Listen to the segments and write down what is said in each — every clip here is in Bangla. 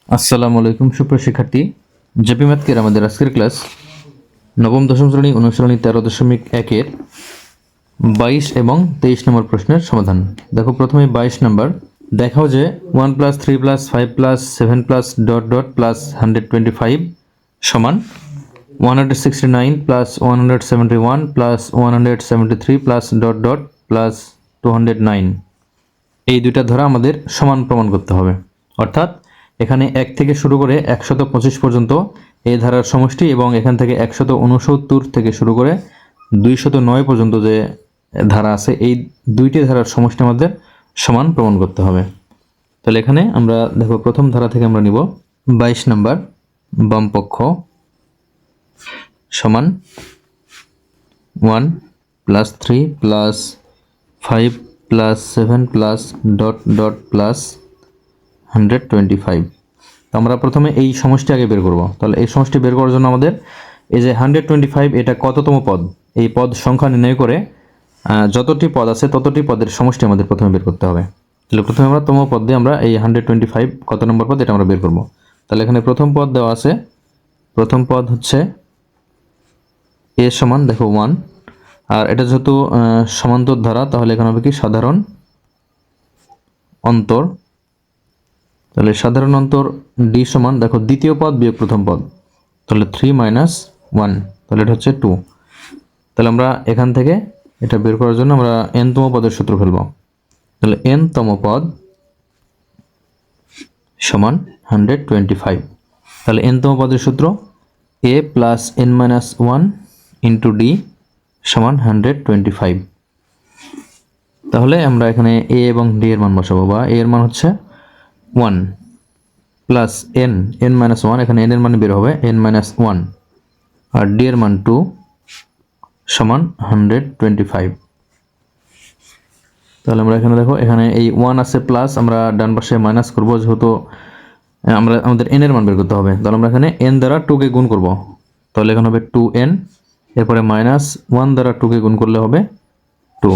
আসসালামু আলাইকুম সুপ্রিয় শিক্ষার্থী, জেপি ম্যাথকের আমাদের আজকের ক্লাস নবম দশম শ্রেণী অনুশীলনী 13.1-এর 22 এবং 23 নম্বর প্রশ্নের সমাধান। দেখো প্রথমে 22 নম্বর, দেখাও যে 1 + 3 + 5 + 7 + ডট ডট প্লাস 125 সমান 169 + 171 + 173 + ডট ডট প্লাস 209। এই দুইটা ধারা আমাদের সমান প্রমাণ করতে হবে। অর্থাৎ এখানে 1 থেকে শুরু করে 125 পর্যন্ত এই ধারার সমষ্টি এবং এখান থেকে 169 থেকে শুরু করে 209 পর্যন্ত যে ধারা আছে এই দুইটি ধারার সমষ্টি আমাদের সমান প্রমাণ করতে হবে। তাহলে এখানে আমরা দেখো প্রথম ধারা থেকে আমরা নিব 22 নম্বর, বাম পক্ষ সমান 1 + 3 + 5 + 7 + ডট ডট প্লাস 125। তো আমরা প্রথমে এই সমষ্টি আগে বের করব। তাহলে এই সমষ্টি বের করার জন্য আমাদের এই যে 125 এটা কততম পদ, এই পদ সংখ্যা নির্ণয় করে যতটি পদ আছে ততটি পদের সমষ্টি আমাদের প্রথমে বের করতে হবে। তাহলে প্রথমে আমরা তম পদ দিয়ে আমরা এই 125 কত নম্বর পদ এটা আমরা বের করব। তাহলে এখানে প্রথম পদ দেওয়া আছে, প্রথম পদ হচ্ছে a সমান দেখো 1, আর এটা যেহেতু সমান্তর ধারা তাহলে এখানে হবে কি সাধারণ অন্তর। তাহলে সাধারণ অন্তর d সমান দেখো দ্বিতীয় পদ বিয়োগ প্রথম পদ, তাহলে 3 - 1, তাহলে এটা হচ্ছে 2। তাহলে আমরা এখান থেকে এটা বের করার জন্য আমরা n তম পদের সূত্র ফেলব। তাহলে n তম পদ সমান 125। তাহলে n তম পদের সূত্র a + n - 1 * d সমান 125। তাহলে আমরা এখানে a এবং d এর মান বসাবো, বা a এর মান হচ্ছে 1 প্লাস n - 1, এখানে n এর মান বের হবে n - 1, আর d এর মান 2 সমান 125। তাহলে আমরা এখানে দেখো এখানে এই 1 আছে প্লাস, আমরা ডান পাশে মাইনাস করব যেহেতু আমরা আমাদের n এর মান বের করতে হবে। তাহলে আমরা এখানে n দ্বারা 2 কে গুণ করব, তাহলে এখানে হবে 2n, এরপরে -1 দ্বারা 2 কে গুণ করলে হবে 2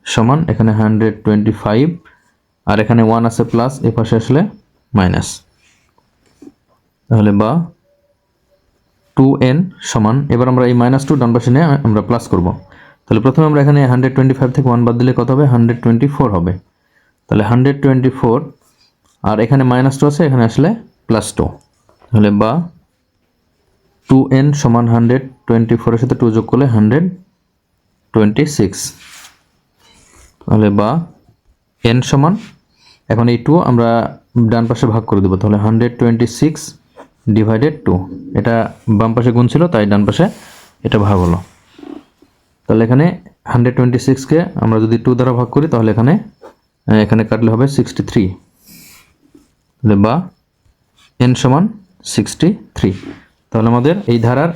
সমান এখানে 125, আর এখানে 1 আছে প্লাস, এই পাশে আসলে মাইনাস। তাহলে বা 2n সমান, এবার আমরা এই -2 ডান পাশে নিয়ে আমরা প্লাস করব। তাহলে প্রথমে আমরা এখানে 125 থেকে 1 বাদ দিলে কত হবে, 124 হবে। তাহলে 124, আর এখানে -2 আছে, এখানে আসলে +2। তাহলে বা 2n সমান 124 এর সাথে 2 যোগ করলে 126। তাহলে বা n সমান, এখন এই 2 আমরা ডান পাশে ভাগ করে দেব। তাহলে 126 / 2, এটা বাম পাশে গুণ ছিল তাই ডান পাশে এটা ভাগ হলো। তাহলে এখানে 126 কে আমরা যদি 2 দ্বারা ভাগ করি তাহলে এখানে কাটলে হবে 63। তাহলে বা n সমান 63। তাহলে আমাদের এই ধারার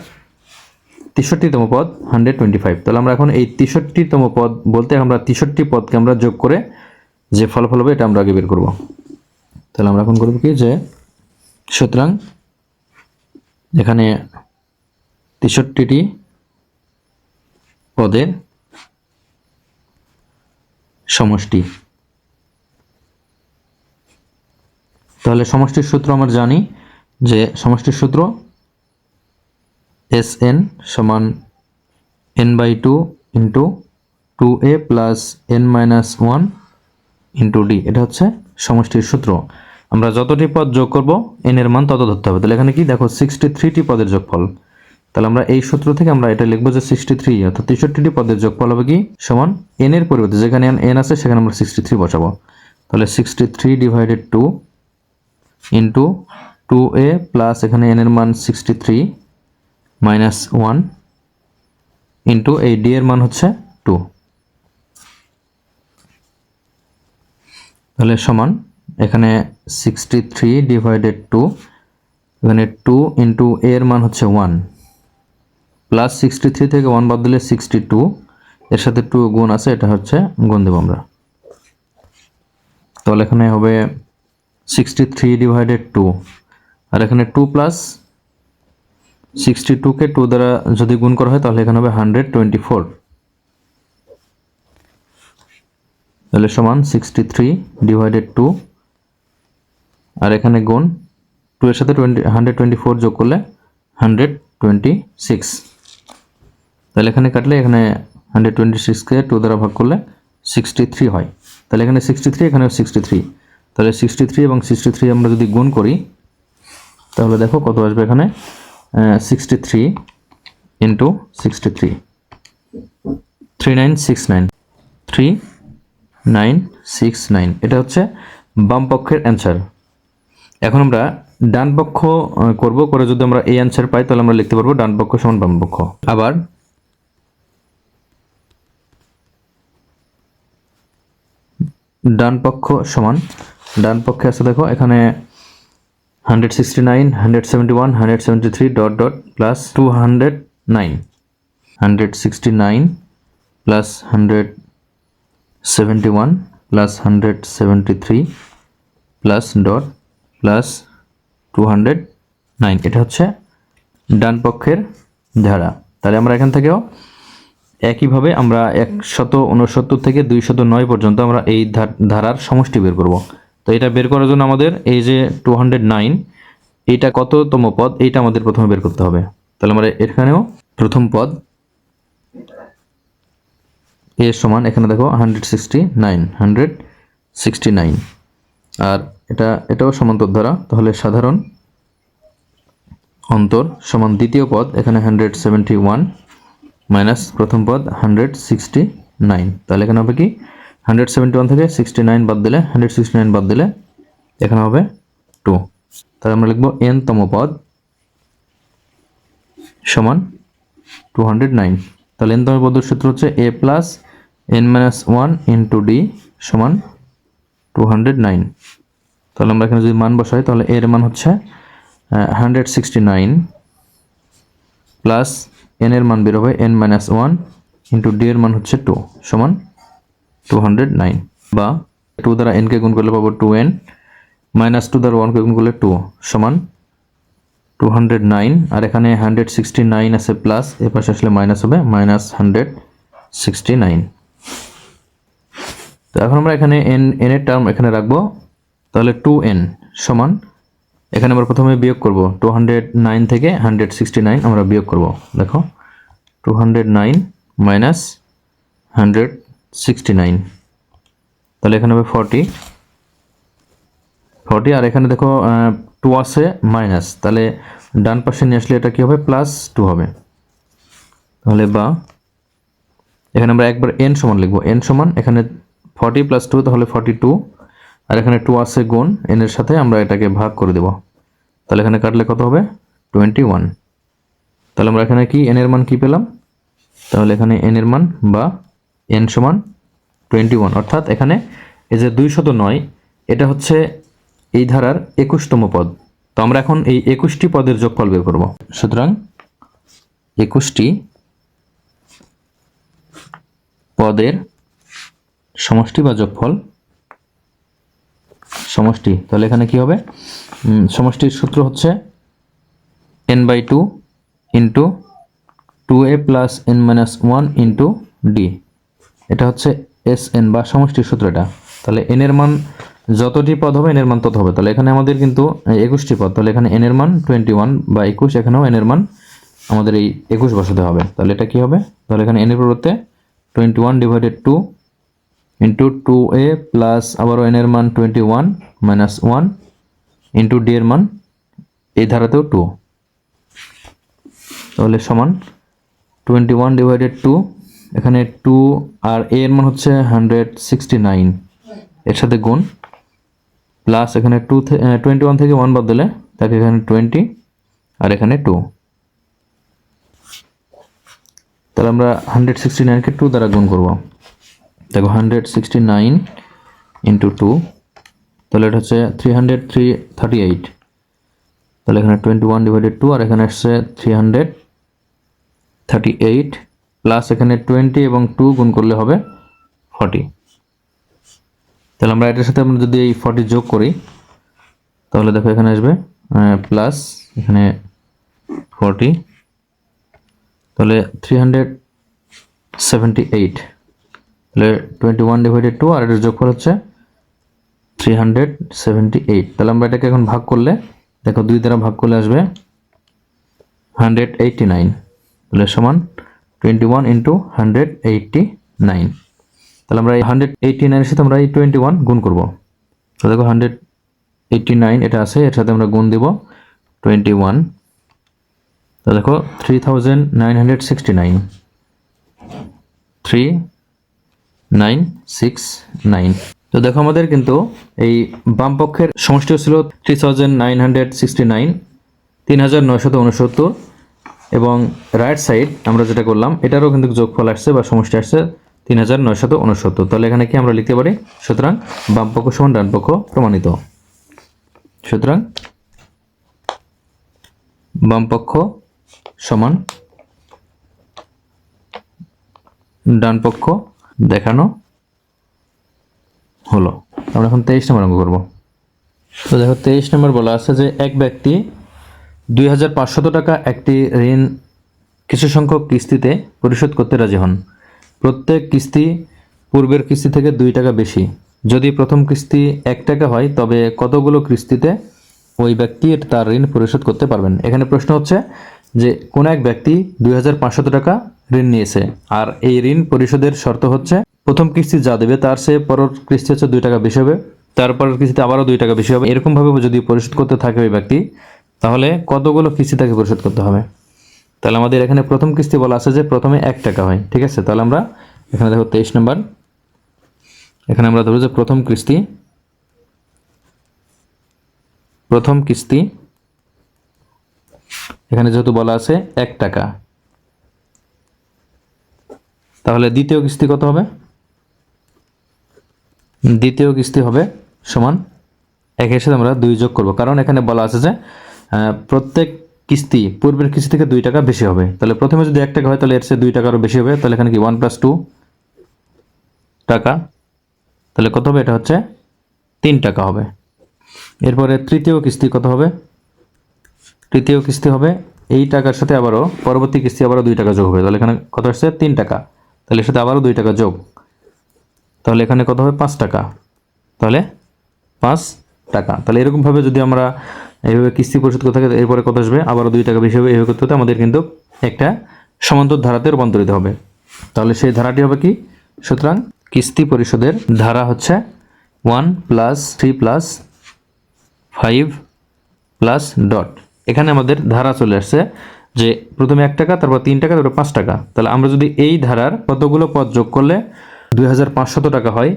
63তম পদ 125। তাহলে আমরা এখন এই 63তম পদ বলতে আমরা 63 পদকে আমরা যোগ করে যে ফলাফল হবে এটা আমরা আগে বের করব। তাহলে আমরা এখন করব কি, যে সুতরাং এখানে 63টি পদের সমষ্টি। তাহলে সমষ্টির সূত্র আমরা জানি যে সমষ্টির সূত্র Sn সমান n/2 * 2a + n - 1 * d, এটা হচ্ছে সমষ্টির সূত্র। আমরা যতটি পদ যোগ করব n এর মান তত ধরতে হবে। তাহলে এখানে কি দেখো 63টি পদের যোগফল। তাহলে আমরা এই সূত্র থেকে আমরা এটা লিখব যে 63 অর্থাৎ 63টি পদের যোগফল হবে কি সমান n এর পরিবর্তে যেখানে n আছে সেখানে আমরা 63 বসাবো। তাহলে 63 / 2 * 2a প্লাস এখানে n এর মান 63 - 1 ইন্টু এই d এর মান হচ্ছে 2। তাহলে সমান এখানে 63 / 2, এখানে 2 * a এর মান হচ্ছে 1 প্লাস 63 থেকে 1 বাদ দিলে 62, এর সাথে 2 গুণ আছে, এটা হচ্ছে গুণ দেব আমরা। তাহলে এখানে হবে 63 / 2, আর এখানে 2 প্লাস 62 কে 2 দ্বারা যদি গুণ করা হয় তাহলে এখানে হবে 124। তাহলে সমান 63 / 2, আর এখানে গুণ 2 এর সাথে 124 যোগ করলে 126। তাহলে এখানে কাটলে এখানে 126 কে 2 দ্বারা ভাগ করলে 63 হয়। তাহলে এখানে 63, এখানে 63। তাহলে 63 এবং 63 আমরা যদি গুণ করি তাহলে দেখো কত আসবে এখানে, 63 ইন্টু 63, 3969, 3969। এটা হচ্ছে বাম পক্ষের অ্যান্সার। এখন আমরা ডান পক্ষ করব, করে যদি আমরা এই অ্যান্সার পাই তাহলে আমরা লিখতে পারবো ডান পক্ষ সমান বাম পক্ষ। আবার ডান পক্ষ সমান, ডান পক্ষে আছে দেখো এখানে 169, 171, 173 dot dot plus 209, 169 plus 171 plus 173 plus dot plus 209। এটা হচ্ছে ডান পক্ষের ধারা। তাহলে আমরা এখান থেকেও একইভাবে আমরা 169 থেকে 209 পর্যন্ত আমরা এই ধারার সমষ্টি বের করব। তো এটা বের করার জন্য আমাদের এই যে 209, এইটা কততম পদ এইটা আমাদের প্রথমে বের করতে হবে। তাহলে আমরা এখানেও প্রথম পদ এ সমান, এখানে দেখো 169, আর এটাও সমান্তর ধারা। তাহলে সাধারণ অন্তর সমান দ্বিতীয় পদ এখানে 171 মাইনাস প্রথম পদ 169। তাহলে এখানে হবে কি 171 থেকে 69 বাদ দিলে, 169 বাদ দিলে এখানে হবে 2। তাহলে আমরা লিখবো n তম পদ সমান 209। তাহলে n তম পদের সূত্র হচ্ছে a plus n minus 1 into d সমান 209। তাহলে আমরা এখানে যদি মান বসাই তাহলে এর মান হচ্ছে 169 প্লাস n এর মান বের হবে n মাইনাস 1 ইন্টু d এর মান হচ্ছে 2 সমান 209। বা 2 দ্বারা n কে গুণ করলে পাবো 2n, মাইনাস 2 দ্বারা 1 কে গুণ করলে 2 সমান 209। আর এখানে 169 আছে প্লাস, এর পাশে আসলে মাইনাস হবে, মাইনাস 169। তো এখন আমরা এখানে n এর টার্ম এখানে রাখবো। তাহলে 2n সমান, এখানে আমরা প্রথমে বিয়োগ করব 209 থেকে 169 আমরা বিয়োগ করব। দেখো 209 মাইনাস 169, তাহলে এখানে হবে 40, আর এখানে দেখো 2 আছে মাইনাস, তাহলে ডান পাশে নিয়ে আসলে এটা কি হবে, প্লাস 2 হবে। তাহলে বা এখানে আমরা একবার n সমান লিখবো, n সমান এখানে 40 প্লাস 2 তাহলে 42, আর এখানে 2 আছে গুণ n এর সাথে আমরা এটাকে ভাগ করে দেব। তাহলে এখানে কাটলে কত হবে 21। তাহলে আমরা এখানে কি n এর মান কি পেলাম, তাহলে এখানে n এর মান বা n সমান 21, অর্থাৎ এখানে এই যে 209 এটা হচ্ছে এই ধারার 21তম পদ। তো আমরা এখন এই 21টি পদের যোগফল বের করব। সুতরাং 21টি পদের সমষ্টি বা যোগফল, সমষ্টি। তাহলে এখানে কি হবে, সমষ্টির সূত্র হচ্ছে n/2 into 2a plus n minus 1 into d। এটা হচ্ছে Sn বা সমষ্টির সূত্র এটা। তাহলে n এর মান যতটি পদ হবে n এর মান তত হবে। তাহলে এখানে আমাদের কিন্তু 21টি পদ, তাহলে এখানে n এর মান 21 বা 21, এখানেও n এর মান আমাদের এই 21 বসাতে হবে। তাহলে এটা কি হবে, তাহলে এখানে n এর পরিবর্তে 21 ডিভাইডেড 2 ইন্টু 2a প্লাস আবারও n এর মান 21 মাইনাস 1 ইন্টু d এর মান এই ধারাতেও 2, তাহলে সমান 21 ডিভাইডেড 2, এখানে 2 আর a এর মান হচ্ছে 169, এর সাথে গুণ প্লাস এখানে 21 থেকে 1 বাদ দিলে তাকে এখানে 20 আর এখানে 2। তাহলে আমরা 169কে 2 দ্বারা গুণ করব। দেখো 169 ইন্টু 2, তাহলে এটা হচ্ছে 338। তাহলে এখানে 21 ডিভাইডেড 2 আর এখানে আসছে 338 প্লাস এখানে 20 এবং 2 গুণ করলে হবে 40। তাহলে আমরা এটার সাথে আমরা যদি এই 40 যোগ করি তাহলে দেখো এখানে আসবে প্লাস এখানে 40, তাহলে 378। তাহলে 21 ডিভাইডেড 2 আর এটার যোগফল হচ্ছে 378। তাহলে আমরা এটাকে এখন ভাগ করলে দেখো 2 দ্বারা ভাগ করলে আসবে 189, তাহলে সমান 21 ইন্টু 189। তাহলে আমরা এই 189 এর সাথে আমরা এই 21 গুণ করব। তো দেখো 189 এটা আছে, এর সাথে আমরা গুণ দেব 21। তো দেখো 3969, 3969। তো দেখো আমাদের কিন্তু এই বাম পক্ষের সমষ্টিও ছিল 3969, 3969, এবং রাইট সাইড আমরা যেটা করলাম এটারও কিন্তু যোগফল আসছে বা সমষ্টি আসছে 3969। তাহলে এখানে কি আমরা লিখতে পারি, সুতরাং বাম পক্ষ সমান ডান পক্ষ প্রমাণিত। সুতরাং বাম পক্ষ সমান ডান পক্ষ দেখানো হলো। আমরা এখন 23 নম্বর অঙ্ক করব। তো দেখো 23 নম্বর বলা আছে যে এক ব্যক্তি 2500 টাকা একটি ঋণ কিছু সংখ্যক কিস্তিতে পরিশোধ করতে রাজি হন। প্রত্যেক কিস্তি পূর্বের কিস্তি থেকে 2 টাকা বেশি। যদি প্রথম কিস্তি 1 টাকা হয় তবে কতগুলো কিস্তিতে ওই ব্যক্তি তার ঋণ পরিশোধ করতে পারবেন। এখানে প্রশ্ন হচ্ছে যে কোন এক ব্যক্তি 2500 টাকা ঋণ নিয়েছে, আর এই ঋণ পরিশোধের শর্ত হচ্ছে প্রথম কিস্তি যা দেবে তার সে পরের কিস্তি হচ্ছে 2 টাকা বেশি হবে, তারপরের কিস্তিতে আবারও 2 টাকা বেশি হবে। এরকম ভাবে যদি পরিশোধ করতে থাকে ওই ব্যক্তি, তাহলে কতগুলো কিস্তি তাকে পরিশোধ করতে হবে। তাহলে আমাদের এখানে প্রথম কিস্তি বলা আছে যে প্রথমে 1 টাকা হয়, ঠিক আছে। তাহলে আমরা এখানে দেখো 23 নম্বর, এখানে আমরা ধরো যে প্রথম কিস্তি এখানে যেহেতু বলা আছে 1 টাকা, তাহলে দ্বিতীয় কিস্তি কত হবে? দ্বিতীয় কিস্তি হবে সমান 1 এর সাথে আমরা 2 যোগ করব, কারণ এখানে বলা আছে যে প্রত্যেক কিস্তি পূর্বের কিস্তি থেকে 2 টাকা বেশি হবে। তাহলে প্রথমে যদি 1 টাকা হয় তাহলে এর চেয়ে 2 টাকারও বেশি হবে, তাহলে এখানে কি 1 + 2 টাকা, তাহলে কত হবে? এটা হচ্ছে 3 টাকা হবে। এরপরে তৃতীয় কিস্তি কত হবে? তৃতীয় কিস্তি হবে এই টাকার সাথে আবারও পরবর্তী কিস্তি আবারও 2 টাকা যোগ হবে, তাহলে এখানে কত আসছে? 3 টাকা, তাহলে এর সাথে আবারও 2 টাকা যোগ, তাহলে এখানে কত হবে? 5 টাকা, তাহলে 5 টাকা। তাহলে এরকমভাবে যদি আমরা এইভাবে কিস্তি পরিশোধ করতে থাকি এরপরে কত আসবে? আবারও 2 টাকা বেশি হবে। এইভাবে করতে হতে আমাদের কিন্তু একটা সমান্তর ধারাতে রূপান্তরিত হবে। তাহলে সেই ধারাটি হবে কি? সুতরাং কিস্তি পরিশোধের ধারা হচ্ছে 1 + 3 + 5 + ডট। এখানে আমাদের ধারা চলে আসছে যে প্রথমে 1 টাকা, তারপর 3 টাকা, তারপর 5 টাকা। তাহলে আমরা যদি এই ধারার কতগুলো পদ যোগ করলে 2500 টাকা হয়,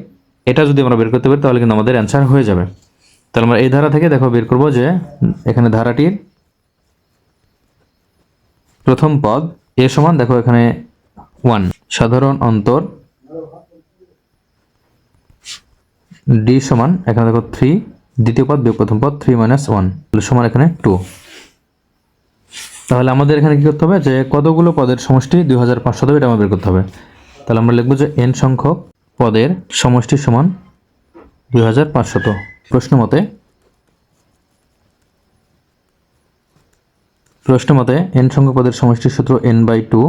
এটা যদি আমরা বের করতে পারি তাহলে কিন্তু আমাদের অ্যান্সার হয়ে যাবে। তাহলে আমরা এই ধারা থেকে দেখো বের করব যে এখানে ধারাটির প্রথম পদ এ সমান, দেখো এখানে 1, সাধারণ অন্তর ডি সমান, এখানে দেখো 3, দ্বিতীয় পদ বিয়োগ প্রথম পদ 3 - 1 সমান এখানে 2। তাহলে আমাদের এখানে কি করতে হবে যে কতগুলো পদের সমষ্টি 2500 হবে এটা আমাদের বের করতে হবে। তাহলে আমরা লিখব যে n সংখ্যক পদের সমষ্টি সমান 2500। প্রশ্ন মতে n সংখ্যক পদের সমষ্টির সূত্র n/2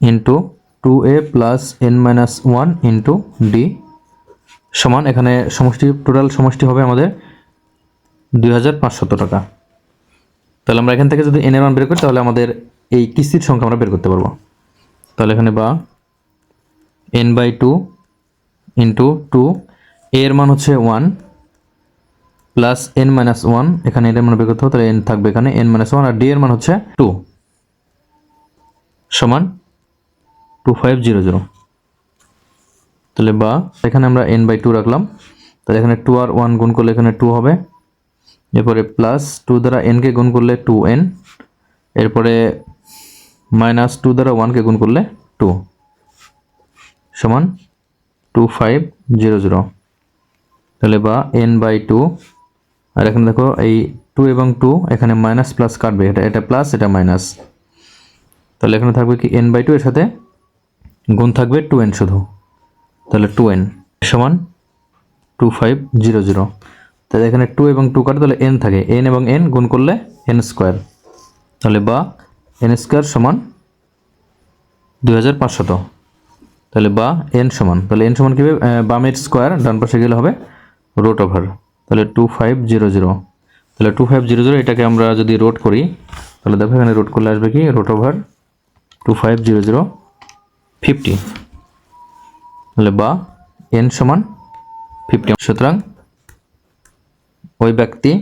into 2a + n - 1 into d সমান, এখানে সমষ্টি টোটাল সমষ্টি হবে আমাদের 2500 টাকা। তাহলে আমরা এখান থেকে যদি n এর মান বের করি তাহলে আমাদের এই কিস্তির সংখ্যা আমরা বের করতে পারবো। তাহলে এখানে বা n/2 ইন্টু 2, a এর মান হচ্ছে 1 প্লাস n - 1, এখানে এর মান বের করতে হবে, তাহলে n থাকবে এখানে n - 1, আর d এর মান হচ্ছে 2 সমান 2500। তাহলে বা এখানে আমরা n/2 রাখলাম, তাহলে এখানে 2 আর 1 গুণ করলে এখানে 2 হবে, এরপরে প্লাস 2 দ্বারা n কে গুণ করলে 2n, এরপরে -2 দ্বারা 1 কে গুণ করলে 2 সমান 2500। তাহলে বা n/2, আর এখানে দেখো এই 2 এবং 2 এখানে মাইনাস প্লাস কাটবে, এটা প্লাস এটা মাইনাস, তাহলে এখানে থাকবে কি n/2 এর সাথে গুণ থাকবে 2n শুধু, তাহলে 2n সমান 2500। তাহলে এখানে 2 এবং 2 কাটে, তাহলে n থাকে, n এবং n গুণ করলে n², তাহলে বা n² সমান 2500। তাহলে বা n সমান, তাহলে n সমান কি হবে? বামের স্কোয়ার ডান পাশে গেলে হবে √ওভার, তাহলে 2500। তাহলে 2500 এটাকে আমরা যদি রোড করি তাহলে দেখো এখানে রোড করলে আসবে কি রুট ওভার 2500 50 তাহলে বা n সমান 50। সুতরাং ওই ব্যক্তি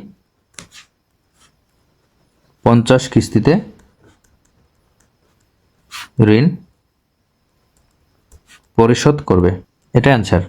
50 কিস্তিতে ঋণ পরিশোধ করবে, এটা অ্যান্সার।